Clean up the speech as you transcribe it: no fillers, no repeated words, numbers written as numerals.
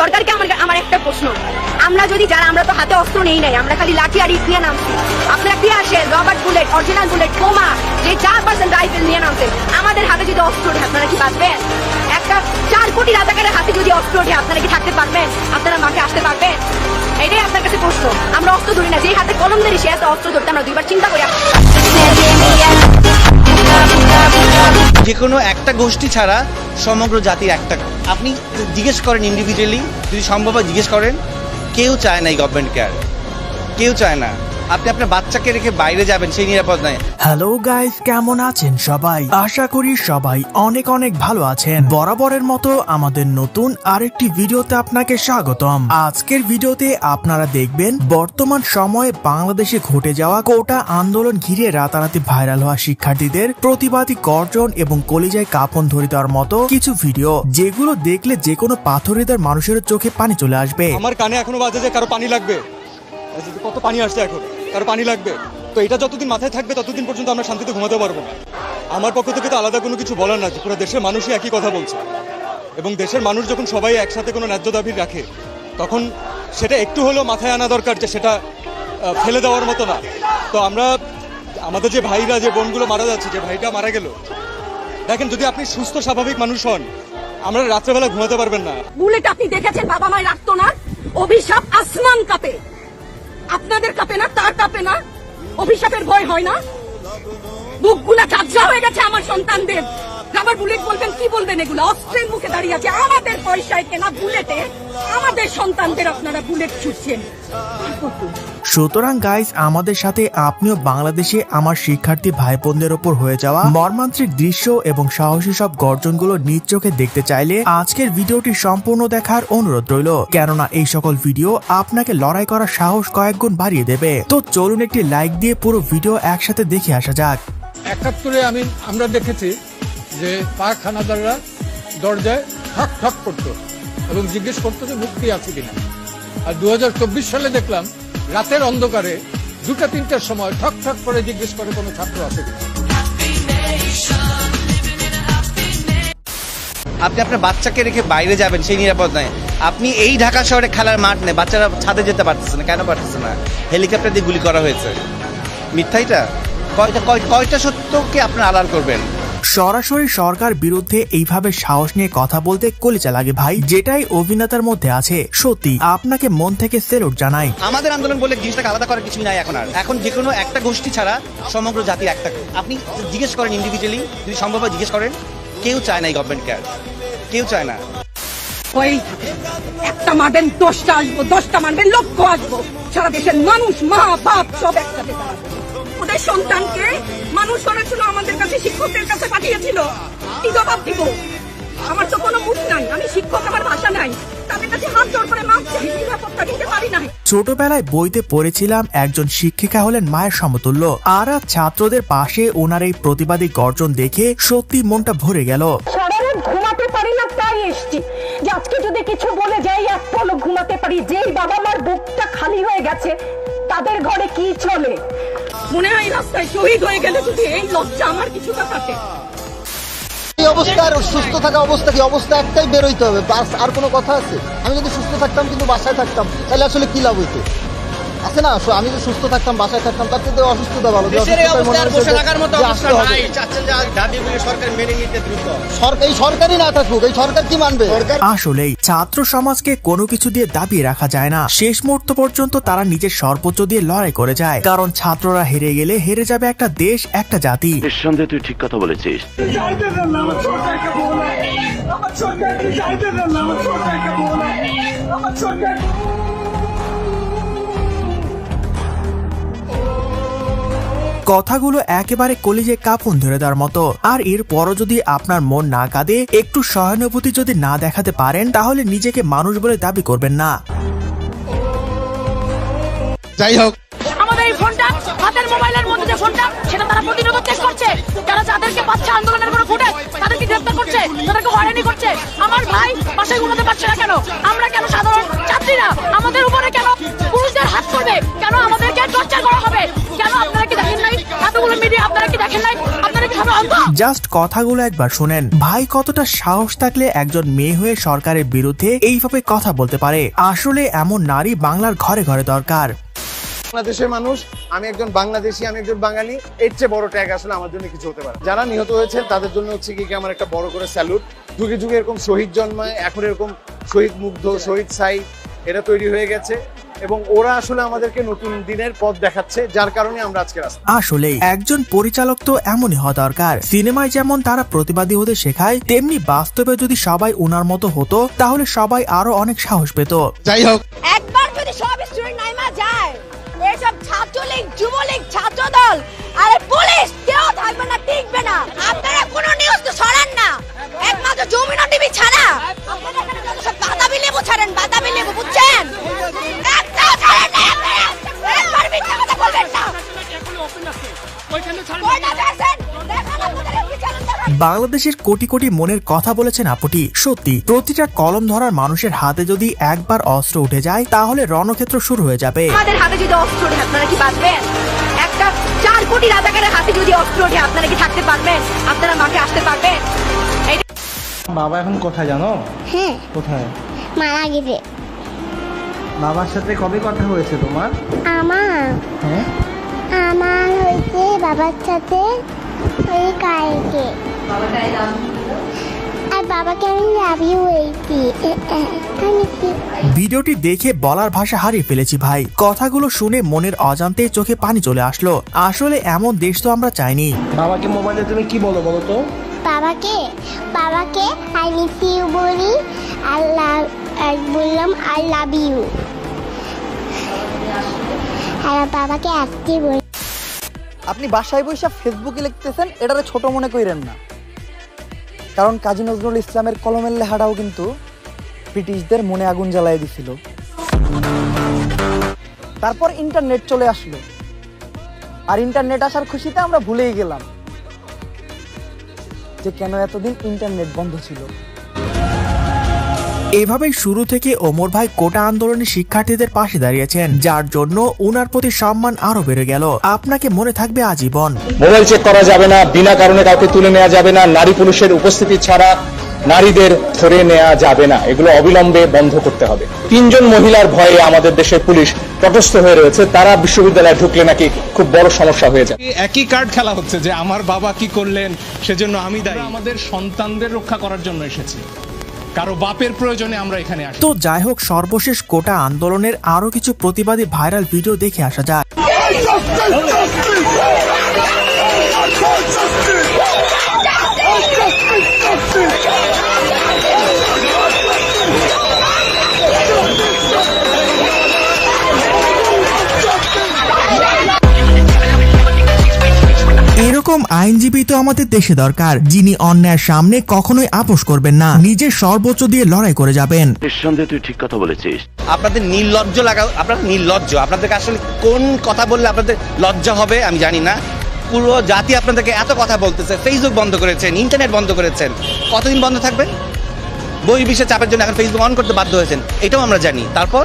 সরকারকে আমার একটা প্রশ্ন, আমরা যদি যারা আমরা তো হাতে অস্ত্র নেই নাই, আমরা খালি লাঠি আর ইট নিয়ে নামছি, আপনারা কি আসেন রবার্ট বুলেট, অরিজিনাল বুলেট, বোমা, যে 4% রাইফেল নিয়ে নামছেন, আমাদের হাতে যদি অস্ত্র ওঠে আপনারা কি বাঁচবেন? একটা 4 কোটি রাজাকারের হাতে যদি অস্ত্র ওঠে আপনারা কি থাকতে পারবেন? আপনারা মাঠে আসতে পারবেন? এটাই আপনার কাছে প্রশ্ন। আমরা অস্ত্র ধরি না, যে হাতে কলম ধরি সে হাতে অস্ত্র ধরতে আমরা দুইবার চিন্তা করি। যে কোনো একটা গোষ্ঠী ছাড়া সমগ্র জাতির একটা, আপনি জিজ্ঞেস করেন ইন্ডিভিজুয়ালি, যদি সম্ভব হয় জিজ্ঞেস করেন, কেউ চায় না এই গভর্নমেন্ট কেয়ার, কেউ চায় না। আপনি আপনার বাচ্চাকে রেখে বাইরে যাবেন, সেই নিরাপদ নাই। হ্যালো গাইস, কেমন আছেন সবাই? আশা করি সবাই অনেক অনেক ভালো আছেন। বরাবরের মতো আমাদের নতুন আরেকটি ভিডিওতে আপনাকে স্বাগতম। আজকের ভিডিওতে আপনারা দেখবেন বর্তমান সময়ে বাংলাদেশে ঘটে যাওয়া কোটা আন্দোলন ঘিরে রাতারাতি ভাইরাল হওয়া শিক্ষার্থীদের প্রতিবাদী গর্জন এবং কলিজায় কাঁপন ধরে দেওয়ার মতো কিছু ভিডিও, যেগুলো দেখলে যে কোনো পাথরহৃদয় মানুষের চোখে পানি চলে আসবে। আমার কানে এখনো বাজে যে কারো পানি লাগবে, কত পানি আসছে এখন, কারো পানি লাগবে। তো এটা যতদিন মাথায় থাকবে ততদিন পর্যন্ত আমরা শান্তিতে ঘুমাতে পারবো না। আমার পক্ষ থেকে তো আলাদা কোনো কিছু বলার না, পুরো দেশের মানুষই একই কথা বলছে। এবং দেশের মানুষ যখন সবাই একসাথে কোনো ন্যায্য দাবি রাখে, তখন সেটা একটু হলেও মাথায় আনা দরকার যে সেটা ফেলে দেওয়ার মতো না। তো আমরা আমাদের যে ভাইরা, যে বোনগুলো মারা যাচ্ছে, যে ভাইটা মারা গেল, দেখেন যদি আপনি সুস্থ স্বাভাবিক মানুষ হন, আমরা রাত্রেবেলা ঘুমাতে পারবেন না। বুলেট আপনি দেখেছেন বাবা মায়ের রাখতো না, অভিশাপ আসমান কাঁপে, আপনাদের কাঁপে না? তার কাঁপে না? অভিশাপের ভয় হয় না? বুকগুলা ঝাঁঝরা হয়ে গেছে আমার সন্তানদের। রাবার বুলেট বলবেন, কি বলবেন? এগুলো অস্ত্রের মুখে দাঁড়িয়ে আছে, আমাদের পয়সায় কেনা বুলেটে আমাদের সন্তানদের আপনারা বুলেট ছুটছেন। সুতরাং গাইস, আমাদের সাথে আপনিও বাংলাদেশে আমার শিক্ষার্থী ভাই বোনদের ওপর হয়ে যাওয়া মর্মান্তিক দৃশ্য এবং সাহসী সব গর্জনগুলো নিজ চোখে দেখতে চাইলে আজকের ভিডিওটি সম্পূর্ণ দেখার অনুরোধ রইল, কেননা এই সকল ভিডিও আপনাকে লড়াই করার সাহস কয়েক গুণ বাড়িয়ে দেবে। তো চলুন একটি লাইক দিয়ে পুরো ভিডিও একসাথে দেখে আসা যাক। ৭১-এ আমরা দেখেছি যে পাক হানাদাররা দরজায় ঠক ঠক করতো এবং জিজ্ঞেস করতো যে মুক্তি আছে কিনা। আর ২০২৪ সালে দেখলাম রাতের অন্ধকারে ২টা-৩টার সময় ঠক ঠক করে জিজ্ঞেস করে কোনো ছাত্র আছে কিনা। আপনি আপনার বাচ্চাকে রেখে বাইরে যাবেন, সেই নিরাপদ নাই। আপনি এই ঢাকা শহরে খেলার মাঠ নেই, বাচ্চারা ছাদে যেতে পারতেছে না। কেন পারতেছে না? হেলিকপ্টার দিয়ে গুলি করা হয়েছে। মিথ্যাইটা কয়টা সত্যকে আপনারা আড়াল করবেন? সরাসরি সরকার বিরুদ্ধে এইভাবে সাহস নিয়ে কথা বলতে কলিজা লাগে ভাই, যেটাই অভিনেতার মধ্যে আছে। সত্যি আপনাকে মন থেকে সেলুট জানাই। আমাদের আন্দোলন বলে জিনিসটাকে আলাদা করার কিছুই নাই এখন। আর এখন যে কোনো একটা গোষ্ঠী ছাড়া সমগ্র জাতির একটা, আপনি জিজ্ঞেস করেন ইন্ডিভিজুয়ালি, যদি সম্ভব হয় জিজ্ঞেস করেন, কেউ চায় না এই গভর্নমেন্ট কেয়ার, কেউ চায় না। ওই একটা মারবেন 10টা আসবো, 10টা মারবেন লক্ষ আসবো। সারা দেশের মানুষ, মা বাপ সব একসাথে দাঁড়াবে। ওদের সন্তানকে মানুষ করেছিল, আমাদের কাছে শিক্ষকদের কাছে পাঠিয়েছিল, কি জবাব দিব? আমার তো কোনো মুখ নাই, আমি শিক্ষক, আমার ভাষা নাই, তাদের কাছে হাত জোড় করে মাপ চাই, নিরাপত্তা দিতে পারি না। ছোটবেলায় বইতে পড়েছিলাম একজন শিক্ষিকা হলেন মায়ের সমতুল্য, আর আজ ছাত্রদের পাশে ওনার এই প্রতিবাদী গর্জন দেখে সত্যি মনটা ভরে গেল। সারারাত ঘুমাতে পারি না, তাই এসছি যে আজকে যদি কিছু বলে যাই এক পলক ঘুমাতে পারি। যেই বাবা মার বুকটা খালি হয়ে গেছে, তাদের ঘরে কি চলে? মনে হয় রাস্তায় শহীদ হয়ে গেলে যদি এই লজ্জা আমার কিছুটা থাকে। এই অবস্থার সুস্থ থাকা অবস্থা কি? অবস্থা একটাই, বেরোইতে হবে, বাস। আর কোনো কথা আছে? আমি যদি সুস্থ থাকতাম কিন্তু বাসায় থাকতাম, তাহলে আসলে কি লাভ হইতো? আছে না, আমি যদি সুস্থ থাকতাম বাসায় থাকতাম, তার থেকে অসুস্থতা ভালো। এই সরকারই না থাকুক, এই সরকার কি মানবে? আসলেই ছাত্র সমাজকে কোনো কিছু দিয়ে দাবিয়ে রাখা যায় না। শেষ মুহূর্ত পর্যন্ত তারা নিজের সর্বোচ্চ দিয়ে লড়াই করে যায়, কারণ ছাত্ররা হেরে গেলে হেরে যাবে একটা দেশ, একটা জাতি। নিঃসন্দেহে তুই ঠিক কথা বলেছিস। কথাগুলো একেবারে কলিজে কাঁপন ধরে দেওয়ার মতো। আর এরপরও যদি আপনার মন না কাঁদে, একটু সহানুভূতি যদি না দেখাতে পারেন, তাহলে নিজেকে মানুষ বলে দাবি করবেন না। যাই হোক, আমাদের এই ফোনটা, হাতের মোবাইলের মধ্যে যে ফোনটা, সেটা তারা প্রতিরোধ করছে। যারা যাদেরকে পাচ্ছে আন্দোলনের কোনো ফুটেজ, তাদেরকে গ্রেফতার করছে, তাদেরকে হয়রানি করছে। আমার ভাই বাসায় ঘুমাতে পারছে না কেন? আমরা কেন সাধারণ ছাত্রীরা, আমাদের উপরে কেন পুরুষদের হাত করবে? কেন আমাদেরকে টর্চার করা হবে? কেন আপনারা কি দেখেন নাই? এতগুলো মিডিয়া আপনারা কি দেখেন নাই? আপনারা কি জাস্ট কথাগুলো একবার শুনেন ভাই, কতটা সাহস থাকলে একজন মেয়ে হয়ে সরকারের বিরুদ্ধে এইভাবে কথা বলতে পারে। আসলে এমন নারী বাংলার ঘরে ঘরে দরকার। বাংলাদেশের মানুষ, আমি একজন বাংলাদেশী, আমি একজন বাঙালি, এর চেয়ে বড় ট্যাগ আসলে আমার জন্য কিছু হতে পারে। যারা নিহত হয়েছে তাদের জন্য হচ্ছে কি আমার একটা বড় করে স্যালুট। যুগে যুগে এরকম শহীদ জন্মায়, এখন এরকম শহীদ মুগ্ধ, শহীদ সাইদ এটা তৈরি হয়ে গেছে এবং ওরা আসলে আমাদেরকে নতুন দিনের পথ দেখাচ্ছে, যার কারণে আমরা আজকে রাস্তায়। আসলে একজন পরিচালক তো এমনই হওয়া দরকার। সিনেমায় যেমন তারা প্রতিবাদী হতে শেখায়, তেমনি বাস্তবে যদি সবাই ওনার মতো হতো তাহলে সবাই আরো অনেক সাহস পেত। যাই হোক, একবার যদি সব স্টুডেন্ট নাইমা যায়, এসব ছাত্রলীগ, যুবলীগ, ছাত্রদল আর পুলিশ কেউ থাকবে না, টিকবে না। আপনারা কোনো নিউজ তো ছড়ান না, একমাত্র জমিনা টিভি ছাড়া। আপনারা এখানে যত সব বাতাবি লেবু ছাড়েন, বাতাবি লেবু, বুঝছেন? একটাও ছাড়েন না, একবার মিথ্যা কথা বলবেন না। কয়টা পেয়েছেন? দেখান আপনাদের কি চ্যালেঞ্জ দেখান। বাংলাদেশের কোটি কোটি মনের কথা বলেছেন আপুটি। সত্যি প্রতিটা কলম ধরার মানুষের হাতে যদি একবার অস্ত্র উঠে যায় তাহলে রণক্ষেত্র শুরু হয়ে যাবে। আমাদের হাতে যদি অস্ত্র ওঠে আপনারা কি বাঁচবেন? একটা 4 কোটি রাজাকারের হাতে যদি অস্ত্র ওঠে আপনারা কি থাকতে পারবেন? আপনারা মাঠে আসতে পারবেন? বাবা এখন কোথায় জানো? হ্যাঁ, কোথায়? মারা গেছে। বাবার সাথে কবে কথা হয়েছে তোমার? আমার হ্যাঁ, আমার হয়েছে বাবার সাথে ওই কালকে। আর বাবাকে আমি লাভ ইউ হয়েছি। ভিডিওটি দেখে বলার ভাষা হারিয়ে ফেলেছি ভাই। কথাগুলো শুনে মনের অজান্তে চোখে পানি চলে আসলো। আসলে এমন দেশ তো আমরা চাইনি। বাবাকে মোবাইলে তুমি কি বলো বলো তো? বাবাকে আই মিস ইউ বলি, আর বললাম আই লাভ ইউ। আর বাবাকে আসতে বলি। আপনি বাসায় বসে ফেসবুকে লিখতেছেন, এটারে ছোট মনে করেন না, কারণ কাজী নজরুল ইসলামের কলমের লেখাটাও কিন্তু ব্রিটিশদের মনে আগুন জ্বালাই দিছিল। তারপর ইন্টারনেট চলে আসলো, আর ইন্টারনেট আসার খুশিতে আমরা ভুলেই গেলাম যে কেন এতদিন ইন্টারনেট বন্ধ ছিল। এভাবেই শুরু থেকে ওমর ভাই কোটা আন্দোলনের শিক্ষার্থীদের পাশে দাঁড়িয়েছেন, যার জন্য উনার প্রতি সম্মান আরো বেড়ে গেল। আপনাকে মনে থাকবে আজীবন। মোবাইল চেক করা যাবে না, বিনা কারণে কাউকে তুলে নেওয়া যাবে না, নারী পুরুষের উপস্থিতি ছাড়া নারীদের ধরে নেওয়া যাবে না, এগুলো অবিলম্বে বন্ধ করতে হবে। 3 জন মহিলার ভয়ে আমাদের দেশের পুলিশ তটস্থ হয়ে রয়েছে, তারা বিশ্ববিদ্যালয়ে ঢুকলে নাকি খুব বড় সমস্যা হয়ে যায়। একই কার্ড খেলা হচ্ছে যে আমার বাবা কি করলেন সেজন্য আমি দায়ী। আমাদের সন্তানদের রক্ষা করার জন্য এসেছি, কারো বাপের প্রয়োজনে আমরা এখানে আসি। তো যাই হোক, সর্বশেষ কোটা আন্দোলনের আরো কিছু প্রতিবাদী ভাইরাল ভিডিও দেখে আসা যাক। এরকম আইনজীবী তো আমাদের দেশে দরকার, যিনি অন্যায়ের সামনে কখনোই আপোষ করবেন না, নিজের সর্বোচ্চ দিয়ে লড়াই করে যাবেন। নিঃসন্দেহে তুই ঠিক কথা বলেছিস। আপনাদের নির্লজ্জ লাগা, আপনারা নির্লজ্জ। আপনাদেরকে আসলে কোন কথা বললে আপনাদের লজ্জা হবে আমি জানি না। পুরো জাতি আপনাদেরকে এত কথা বলতেছে, ফেসবুক বন্ধ করেছেন, ইন্টারনেট বন্ধ করেছেন, কতদিন বন্ধ থাকবেন? বহির্বিশ্বের চাপের জন্য এখন ফেসবুক অন করতে বাধ্য হয়েছেন, এটাও আমরা জানি। তারপর